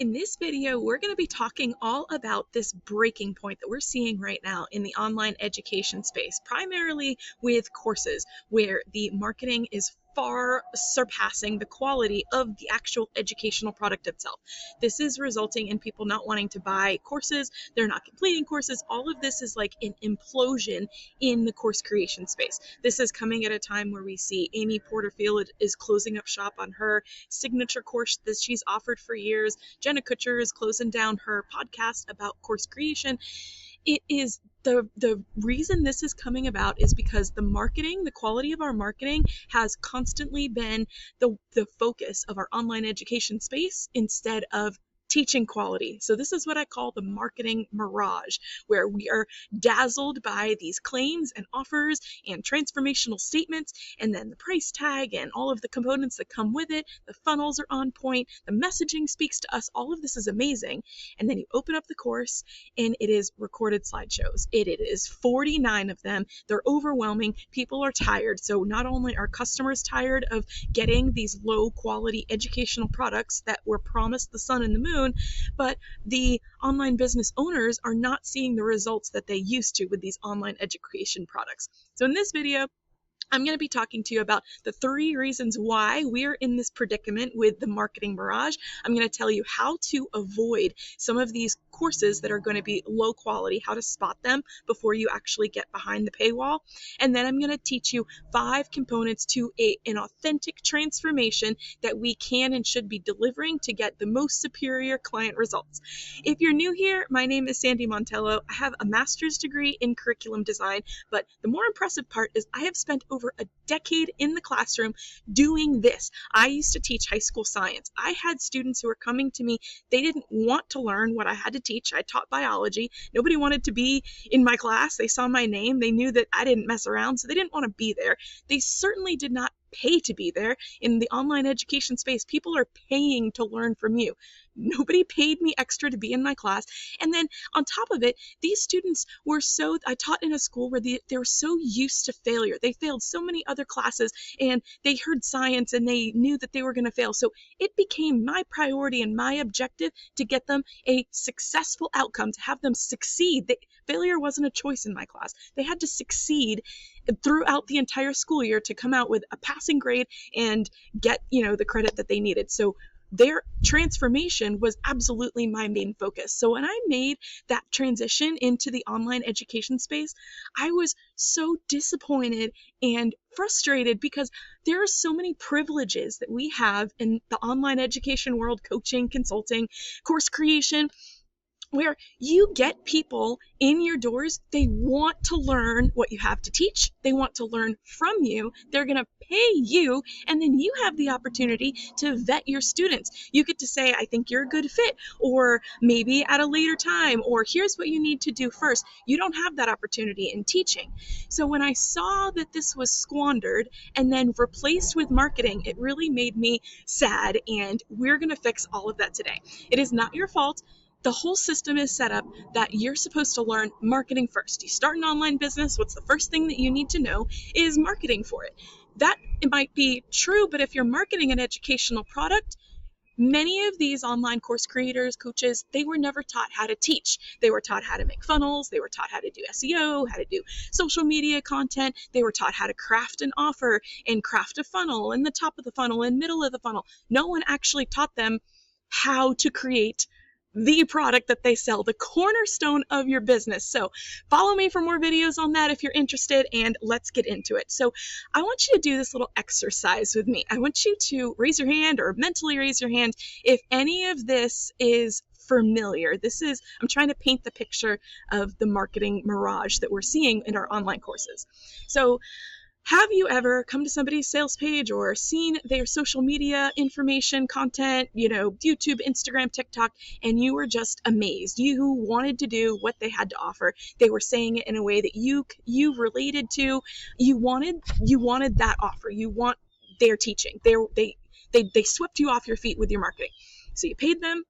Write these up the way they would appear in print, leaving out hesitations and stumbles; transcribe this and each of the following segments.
In this video, we're going to be talking all about this breaking point that we're seeing right now in the online education space, primarily with courses where the marketing is far surpassing the quality of the actual educational product itself. This is resulting in people not wanting to buy courses, they're not completing courses. All of this is like an implosion in the course creation space. This is coming at a time where we see Amy Porterfield is closing up shop on her signature course that she's offered for years. Jenna Kutcher is closing down her podcast about course creation. It is the reason this is coming about is because the quality of our marketing has constantly been the focus of our online education space instead of teaching quality. So this is what I call the marketing mirage, where we are dazzled by these claims and offers and transformational statements, and then the price tag and all of the components that come with it. The funnels are on point, the messaging speaks to us, all of this is amazing. And then you open up the course and it is recorded slideshows. It is 49 of them. They're overwhelming. People are tired. So not only are customers tired of getting these low quality educational products that were promised the sun and the moon, but the online business owners are not seeing the results that they used to with these online education products. So in this video, I'm going to be talking to you about the 3 reasons why we're in this predicament with the marketing mirage. I'm going to tell you how to avoid some of these courses that are going to be low quality, how to spot them before you actually get behind the paywall. And then I'm going to teach you 5 components to an authentic transformation that we can and should be delivering to get the most superior client results. If you're new here, my name is Sandy Montello. I have a master's degree in curriculum design, but the more impressive part is I have spent over a decade in the classroom doing this. I used to teach high school science. I had students who were coming to me. They didn't want to learn what I had to teach. I taught biology. Nobody wanted to be in my class. They saw my name. They knew that I didn't mess around, so they didn't want to be there. They certainly did not pay to be there. In the online education space, people are paying to learn from you. Nobody paid me extra to be in my class. And then on top of it, these students I taught in a school where they were so used to failure. They failed so many other classes and they heard science and they knew that they were going to fail. So it became my priority and my objective to get them a successful outcome, to have them succeed. Failure wasn't a choice in my class. They had to succeed throughout the entire school year to come out with a passing grade and get, the credit that they needed. So their transformation was absolutely my main focus. So when I made that transition into the online education space, I was so disappointed and frustrated because there are so many privileges that we have in the online education world, coaching, consulting, course creation, where you get people in your doors. They want to learn what you have to teach. They want to learn from you. They're going to pay you, and then you have the opportunity to vet your students. You get to say, I think you're a good fit, or maybe at a later time, or here's what you need to do first. You don't have that opportunity in teaching. So when I saw that this was squandered and then replaced with marketing, it really made me sad, and we're going to fix all of that today. It is not your fault. The whole system is set up that you're supposed to learn marketing first. You start an online business, what's the first thing that you need to know is marketing for it. That it might be true, but if you're marketing an educational product, many of these online course creators, coaches, they were never taught how to teach. They were taught how to make funnels. They were taught how to do SEO, how to do social media content. They were taught how to craft an offer and craft a funnel in the top of the funnel and middle of the funnel. No one actually taught them how to create the product that they sell, the cornerstone of your business. So follow me for more videos on that if you're interested, and let's get into it. So I want you to do this little exercise with me. I want you to raise your hand or mentally raise your hand if any of this is familiar. I'm trying to paint the picture of the marketing mirage that we're seeing in our online courses. So have you ever come to somebody's sales page or seen their social media information, content, YouTube, Instagram, TikTok, and you were just amazed? You wanted to do what they had to offer. They were saying it in a way that you related to. You wanted that offer. You want their teaching. They swept you off your feet with your marketing. So you paid them.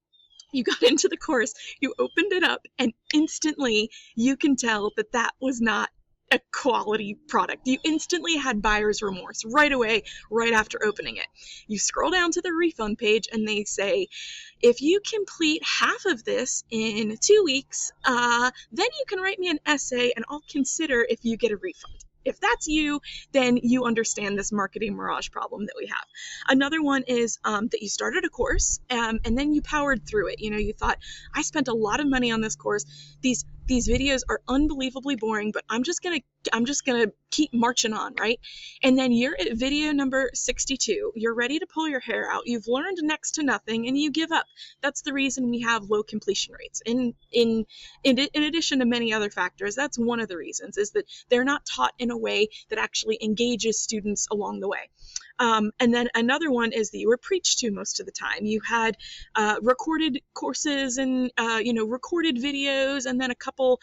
You got into the course. You opened it up, and instantly you can tell that was not a quality product. You instantly had buyer's remorse right away, right after opening it. You scroll down to the refund page and they say, if you complete half of this in 2 weeks, then you can write me an essay and I'll consider if you get a refund. If that's you, then you understand this marketing mirage problem that we have. Another one is that you started a course and then you powered through it. You thought, I spent a lot of money on this course. These videos are unbelievably boring, but I'm just gonna keep marching on, right? And then you're at video number 62. You're ready to pull your hair out. You've learned next to nothing, and you give up. That's the reason we have low completion rates. In addition to many other factors, that's one of the reasons, is that they're not taught in a way that actually engages students along the way. And then another one is that you were preached to most of the time. You had recorded courses and recorded videos, and then a couple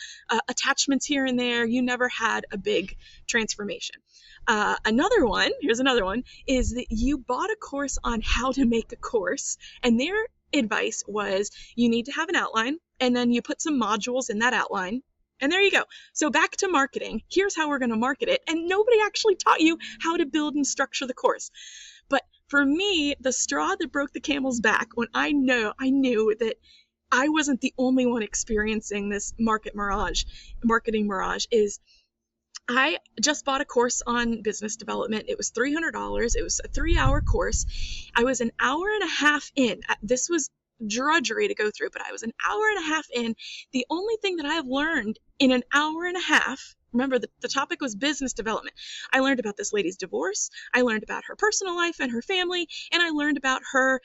attachments here and there. You never had a big transformation. Here's another one, is that you bought a course on how to make a course, and their advice was you need to have an outline, and then you put some modules in that outline. And there you go. So back to marketing. Here's how we're going to market it. And nobody actually taught you how to build and structure the course. But for me, the straw that broke the camel's back, when I knew that I wasn't the only one experiencing this marketing mirage, is I just bought a course on business development. It was $300. It was a 3-hour course. I was an hour and a half in. This was drudgery to go through, but I was an hour and a half in. The only thing that I have learned in an hour and a half, remember the topic was business development. I learned about this lady's divorce. I learned about her personal life and her family, and I learned about her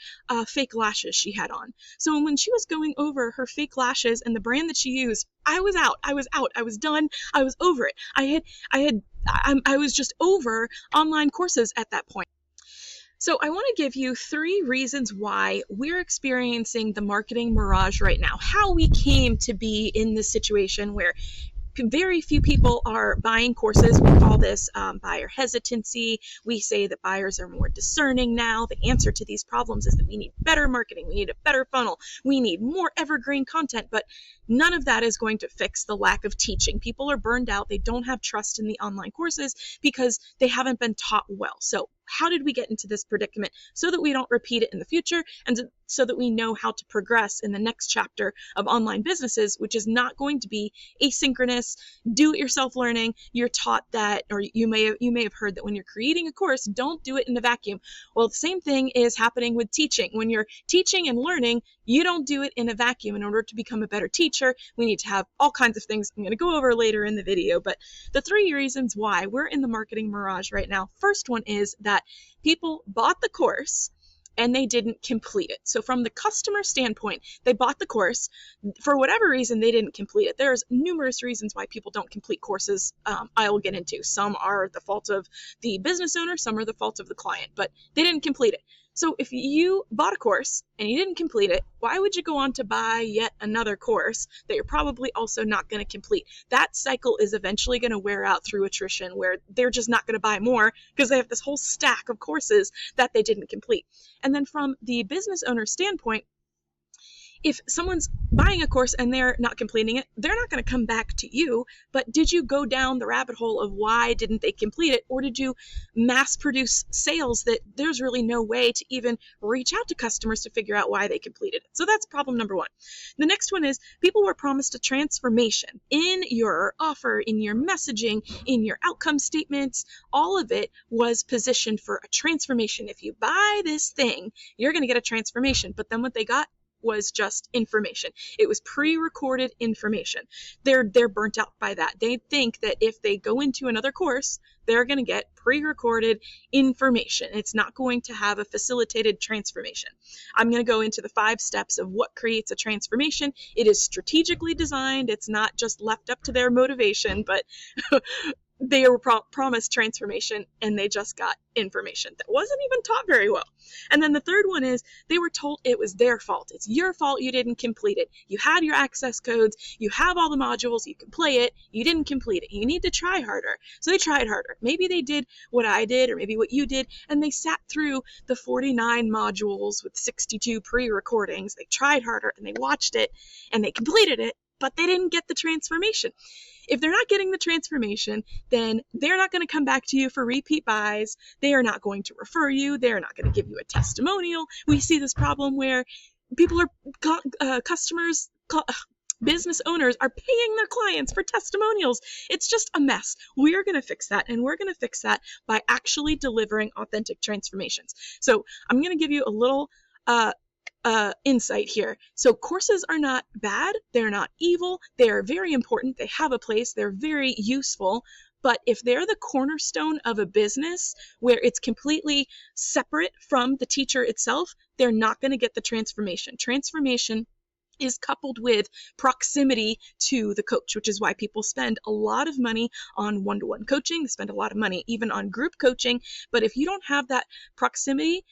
fake lashes she had on. So when she was going over her fake lashes and the brand that she used, I was out. I was done. I was over it. I was just over online courses at that point. So I want to give you 3 reasons why we're experiencing the marketing mirage right now, how we came to be in this situation where very few people are buying courses. We call this buyer hesitancy. We say that buyers are more discerning now. The answer to these problems is that we need better marketing. We need a better funnel. We need more evergreen content, but none of that is going to fix the lack of teaching. People are burned out. They don't have trust in the online courses because they haven't been taught well. So how did we get into this predicament? So that we don't repeat it in the future, and so that we know how to progress in the next chapter of online businesses, which is not going to be asynchronous, do-it-yourself learning. You're taught that, or you may have heard that when you're creating a course, don't do it in a vacuum. Well, the same thing is happening with teaching. When you're teaching and learning, you don't do it in a vacuum. In order to become a better teacher, we need to have all kinds of things I'm going to go over later in the video. But the 3 reasons why we're in the marketing mirage right now. First one is that people bought the course and they didn't complete it. So from the customer standpoint, they bought the course. For whatever reason, they didn't complete it. There's numerous reasons why people don't complete courses. I will get into. Some are the fault of the business owner, some are the fault of the client, but they didn't complete it. So if you bought a course and you didn't complete it, why would you go on to buy yet another course that you're probably also not going to complete? That cycle is eventually going to wear out through attrition, where they're just not going to buy more because they have this whole stack of courses that they didn't complete. And then from the business owner standpoint, if someone's buying a course and they're not completing it, they're not going to come back to you. But did you go down the rabbit hole of why didn't they complete it? Or did you mass produce sales that there's really no way to even reach out to customers to figure out why they completed it? So that's problem number 1. The next one is people were promised a transformation in your offer, in your messaging, in your outcome statements. All of it was positioned for a transformation. If you buy this thing, you're going to get a transformation. But then what they got was just information. It was pre-recorded information. They're burnt out by that. They think that if they go into another course, they're going to get pre-recorded information. It's not going to have a facilitated transformation. I'm going to go into the 5 steps of what creates a transformation. It is strategically designed. It's not just left up to their motivation, but they were promised transformation and they just got information that wasn't even taught very well. And then the third one is they were told it was their fault. It's your fault you didn't complete it. You had your access codes, you have all the modules, you can play it, you didn't complete it. You need to try harder. So they tried harder. Maybe they did what I did or maybe what you did, and they sat through the 49 modules with 62 pre-recordings. They tried harder and they watched it and they completed it, but they didn't get the transformation. If they're not getting the transformation, then they're not going to come back to you for repeat buys. They are not going to refer you. They're not going to give you a testimonial. We see this problem where people are customers, business owners are paying their clients for testimonials. It's just a mess. We're going to fix that, and we're going to fix that by actually delivering authentic transformations. So I'm going to give you a little insight here. So courses are not bad. They're not evil. They are very important. They have a place. They're very useful. But if they're the cornerstone of a business where it's completely separate from the teacher itself, they're not going to get the transformation. Transformation is coupled with proximity to the coach, which is why people spend a lot of money on one-to-one coaching. They spend a lot of money even on group coaching. But if you don't have that proximity,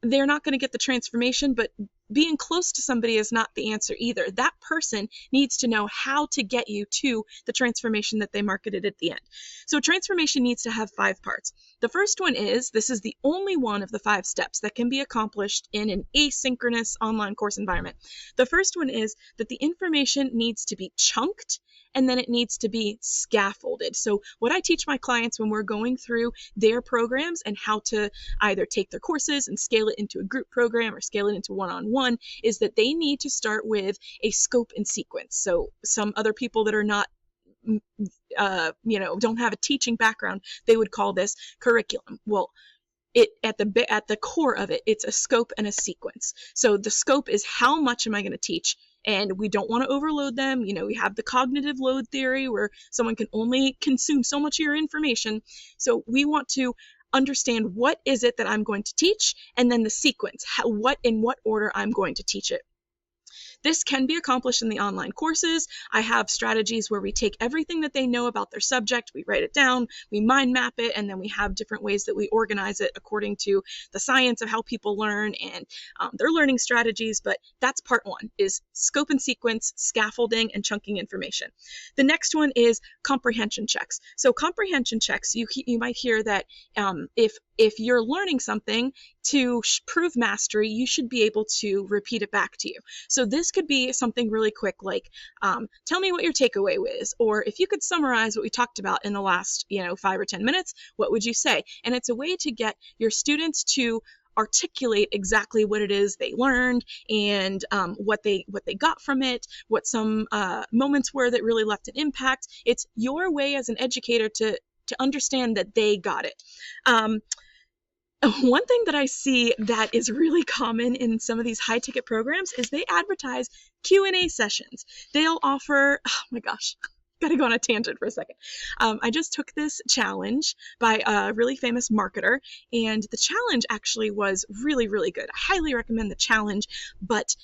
they're not going to get the transformation. But being close to somebody is not the answer either. That person needs to know how to get you to the transformation that they marketed at the end. So transformation needs to have 5 parts. The first one is, this is the only one of the 5 steps that can be accomplished in an asynchronous online course environment. The first one is that the information needs to be chunked, and then it needs to be scaffolded. So what I teach my clients when we're going through their programs and how to either take their courses and scale it into a group program or scale it into one-on-one is that they need to start with a scope and sequence. So some other people that are not don't have a teaching background, they would call this curriculum. Well, at the core of it, it's a scope and a sequence. So the scope is how much am I going to teach? And we don't want to overload them. We have the cognitive load theory where someone can only consume so much of your information. So we want to understand what is it that I'm going to teach, and then the sequence, in what order I'm going to teach it. This can be accomplished in the online courses. I have strategies where we take everything that they know about their subject, we write it down, we mind map it, and then we have different ways that we organize it according to the science of how people learn and their learning strategies. But that's part 1, is scope and sequence, scaffolding, and chunking information. The next one is comprehension checks. So comprehension checks, you might hear that if you're learning something, to prove mastery, you should be able to repeat it back to you. So this could be something really quick, like tell me what your takeaway was, or if you could summarize what we talked about in the last 5 or 10 minutes, what would you say? And it's a way to get your students to articulate exactly what it is they learned and what they got from it, what some moments were that really left an impact. It's your way as an educator to understand that they got it. One thing that I see that is really common in some of these high-ticket programs is they advertise Q&A sessions. They'll offer, oh my gosh, gotta go on a tangent for a second. I just took this challenge by a really famous marketer, and the challenge actually was really, really good. I highly recommend the challenge, but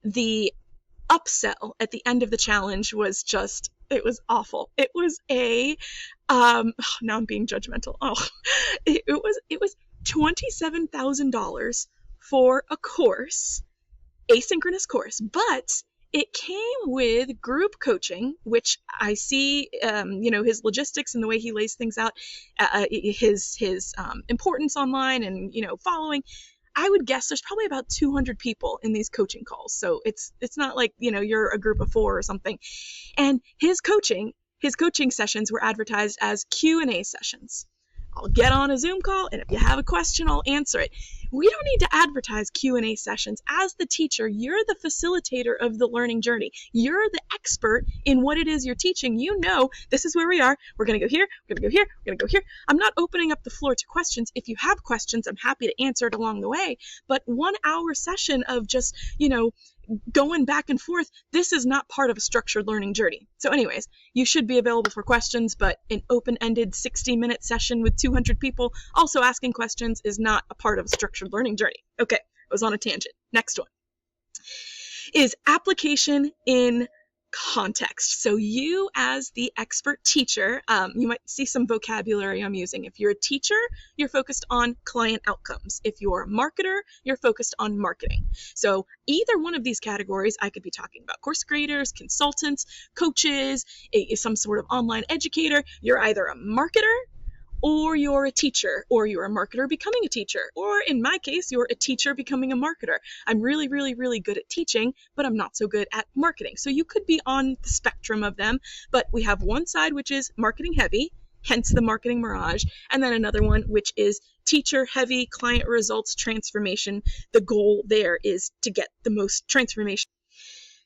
the upsell at the end of the challenge was just, it was awful. It was now I'm being judgmental. It was $27,000 for a course, asynchronous course, but it came with group coaching, which I see, his logistics and the way he lays things out, his importance online and, following. I would guess there's probably about 200 people in these coaching calls. So it's not like, you're a group of 4 or something. And his coaching sessions were advertised as Q&A sessions. I'll get on a Zoom call, and if you have a question, I'll answer it. We don't need to advertise Q&A sessions. As the teacher, you're the facilitator of the learning journey. You're the expert in what it is you're teaching. This is where we are. We're going to go here. We're going to go here. We're going to go here. I'm not opening up the floor to questions. If you have questions, I'm happy to answer it along the way. But 1 hour session of just, going back and forth, this is not part of a structured learning journey. So anyways, you should be available for questions, but an open-ended 60-minute session with 200 people also asking questions is not a part of a structured learning journey. Okay, I was on a tangent. Next one is application in context. So you as the expert teacher, you might see some vocabulary I'm using. If you're a teacher, you're focused on client outcomes. If you're a marketer, you're focused on marketing. So either one of these categories, I could be talking about course creators, consultants, coaches, some sort of online educator. You're either a marketer or you're a teacher, or you're a marketer becoming a teacher, or in my case, you're a teacher becoming a marketer. I'm really, really, really good at teaching, but I'm not so good at marketing. So you could be on the spectrum of them, but we have one side which is marketing heavy, hence the marketing mirage, and then another one which is teacher heavy, client results transformation. The goal there is to get the most transformation.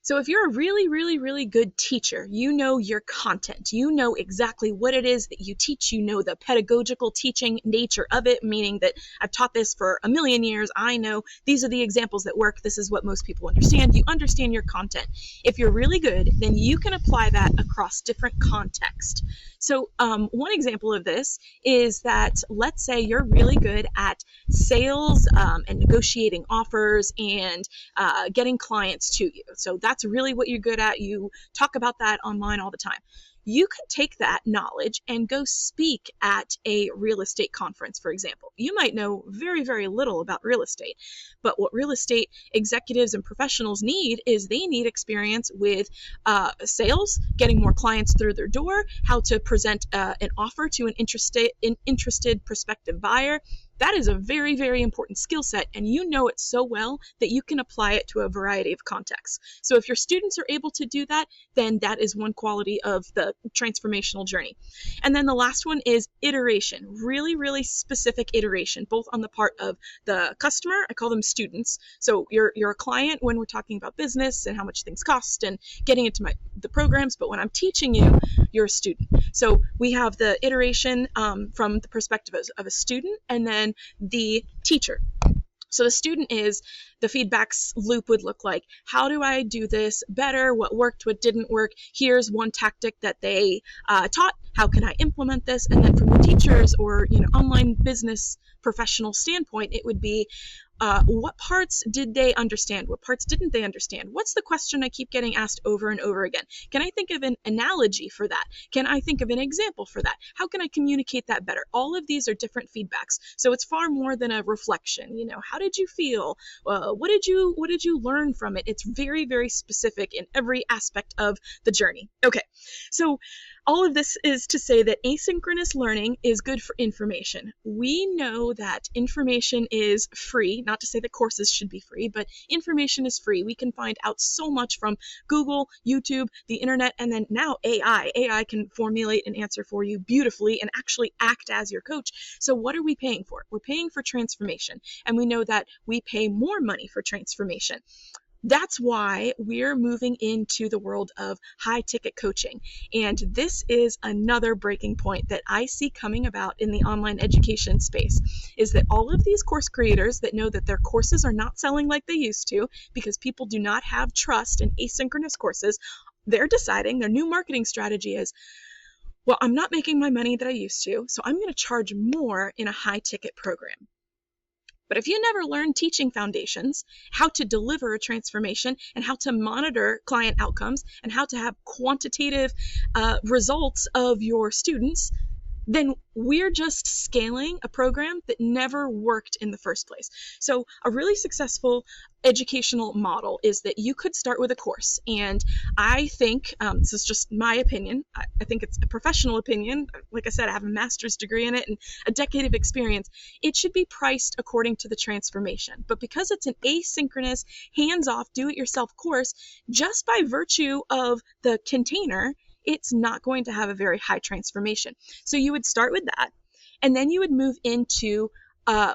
So if you're a really, really, really good teacher, you know your content, you know exactly what it is that you teach, you know the pedagogical teaching nature of it, meaning that I've taught this for a million years, I know these are the examples that work, this is what most people understand, you understand your content. If you're really good, then you can apply that across different contexts. So one example of this is that, let's say you're really good at sales and negotiating offers and getting clients to you. So that's really what you're good at. You talk about that online all the time. You could take that knowledge and go speak at a real estate conference, for example. You might know very, very little about real estate, but what real estate executives and professionals need is they need experience with sales, getting more clients through their door, how to present an offer to an interested prospective buyer. That is a very, very important skill set, and you know it so well that you can apply it to a variety of contexts. So if your students are able to do that, then that is one quality of the transformational journey. And then the last one is iteration, really, really specific iteration, both on the part of the customer, I call them students. So you're a client when we're talking about business and how much things cost and getting into the programs, but when I'm teaching you, you're a student. So we have the iteration from the perspective of a student, and then the teacher. So the student is, the feedback loop would look like, how do I do this better? What worked? What didn't work? Here's one tactic that they taught. How can I implement this? And then from the teachers or online business professional standpoint, it would be, what parts did they understand? What parts didn't they understand? What's the question I keep getting asked over and over again? Can I think of an analogy for that? Can I think of an example for that? How can I communicate that better? All of these are different feedbacks. So it's far more than a reflection. How did you feel? What did you learn from it? It's very, very specific in every aspect of the journey. Okay, so all of this is to say that asynchronous learning is good for information. We know that information is free, not to say that courses should be free, but information is free. We can find out so much from Google, YouTube, the internet, and then now AI. AI can formulate an answer for you beautifully and actually act as your coach. So what are we paying for? We're paying for transformation, and we know that we pay more money for transformation. That's why we're moving into the world of high ticket coaching. And this is another breaking point that I see coming about in the online education space, is that all of these course creators that know that their courses are not selling like they used to because people do not have trust in asynchronous courses, they're deciding their new marketing strategy is, well, I'm not making my money that I used to, so I'm going to charge more in a high ticket program. But if you never learned teaching foundations, how to deliver a transformation and how to monitor client outcomes and how to have quantitative results of your students, then we're just scaling a program that never worked in the first place. So a really successful educational model is that you could start with a course. And I think, this is just my opinion, I think it's a professional opinion. Like I said, I have a master's degree in it and a decade of experience. It should be priced according to the transformation. But because it's an asynchronous, hands-off, do-it-yourself course, just by virtue of the container, it's not going to have a very high transformation. So you would start with that, and then you would move into,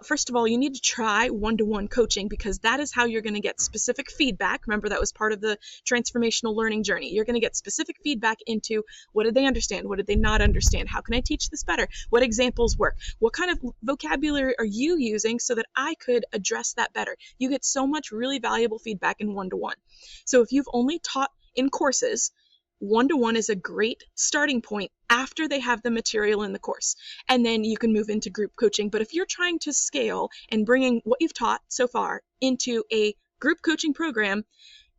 first of all, you need to try one-to-one coaching, because that is how you're going to get specific feedback. Remember, that was part of the transformational learning journey. You're going to get specific feedback into what did they understand? What did they not understand? How can I teach this better? What examples work? What kind of vocabulary are you using so that I could address that better? You get so much really valuable feedback in one-to-one. So if you've only taught in courses, one-to-one is a great starting point after they have the material in the course. And then you can move into group coaching. But if you're trying to scale and bringing what you've taught so far into a group coaching program,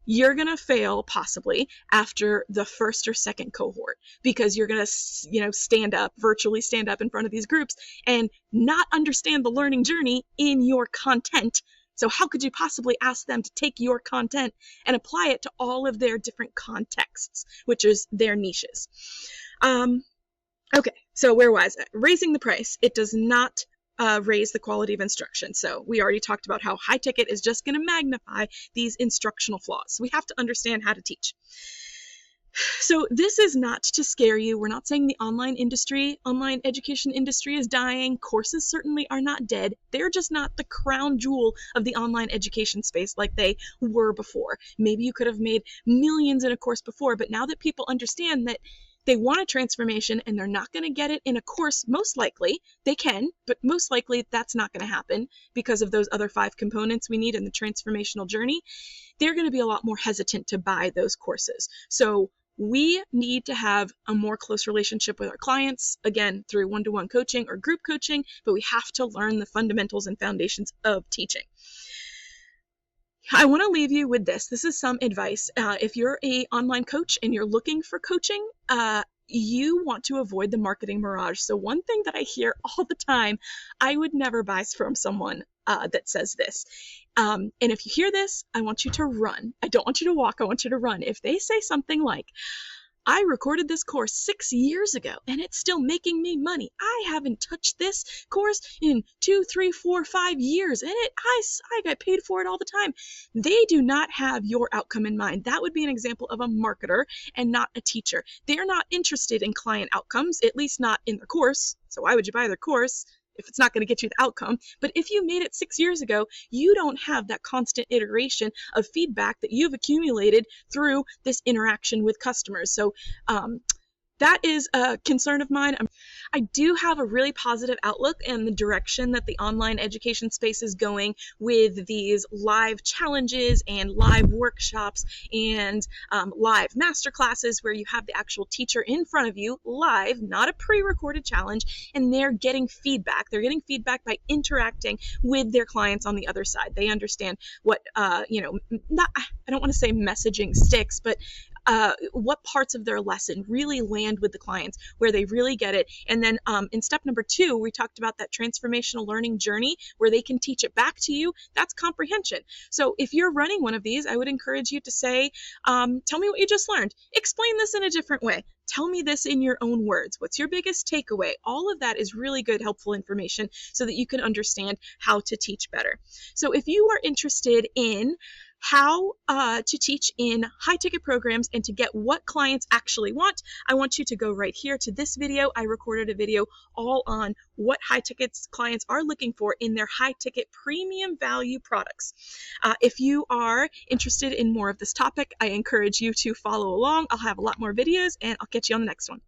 you're going to fail possibly after the first or second cohort, because you're going to virtually stand up in front of these groups and not understand the learning journey in your content. So how could you possibly ask them to take your content and apply it to all of their different contexts, which is their niches? Okay, So where was it? Raising the price. It does not raise the quality of instruction. So we already talked about how high ticket is just going to magnify these instructional flaws. We have to understand how to teach. So this is not to scare you. We're not saying the online education industry is dying. Courses certainly are not dead. They're just not the crown jewel of the online education space like they were before. Maybe you could have made millions in a course before, but now that people understand that they want a transformation and they're not going to get it in a course, most likely they can, but most likely that's not going to happen because of those other 5 components we need in the transformational journey. They're going to be a lot more hesitant to buy those courses. So we need to have a more close relationship with our clients, again, through one-to-one coaching or group coaching, but we have to learn the fundamentals and foundations of teaching. I want to leave you with this. This is some advice. If you're an online coach and you're looking for coaching, you want to avoid the marketing mirage. So one thing that I hear all the time, I would never buy from someone that says this. And if you hear this, I want you to run. I don't want you to walk. I want you to run. If they say something like, I recorded this course 6 years ago and it's still making me money. I haven't touched this course in 2, 3, 4, 5 years and I got paid for it all the time. They do not have your outcome in mind. That would be an example of a marketer and not a teacher. They're not interested in client outcomes, at least not in their course. So why would you buy their course if it's not going to get you the outcome? But if you made it 6 years ago, you don't have that constant iteration of feedback that you've accumulated through this interaction with customers. So that is a concern of mine. I do have a really positive outlook in the direction that the online education space is going with these live challenges and live workshops and live masterclasses where you have the actual teacher in front of you live, not a pre-recorded challenge, and they're getting feedback. They're getting feedback by interacting with their clients on the other side. They understand what, I don't want to say messaging sticks, but what parts of their lesson really land with the clients, where they really get it. And then in step number 2, we talked about that transformational learning journey where they can teach it back to you. That's comprehension. So if you're running one of these, I would encourage you to say, tell me what you just learned. Explain this in a different way. Tell me this in your own words. What's your biggest takeaway? All of that is really good, helpful information so that you can understand how to teach better. So if you are interested in how to teach in high ticket programs and to get what clients actually want, I want you to go right here to this video. I recorded a video all on what high tickets clients are looking for in their high ticket premium value products. If you are interested in more of this topic, I encourage you to follow along. I'll have a lot more videos and I'll catch you on the next one.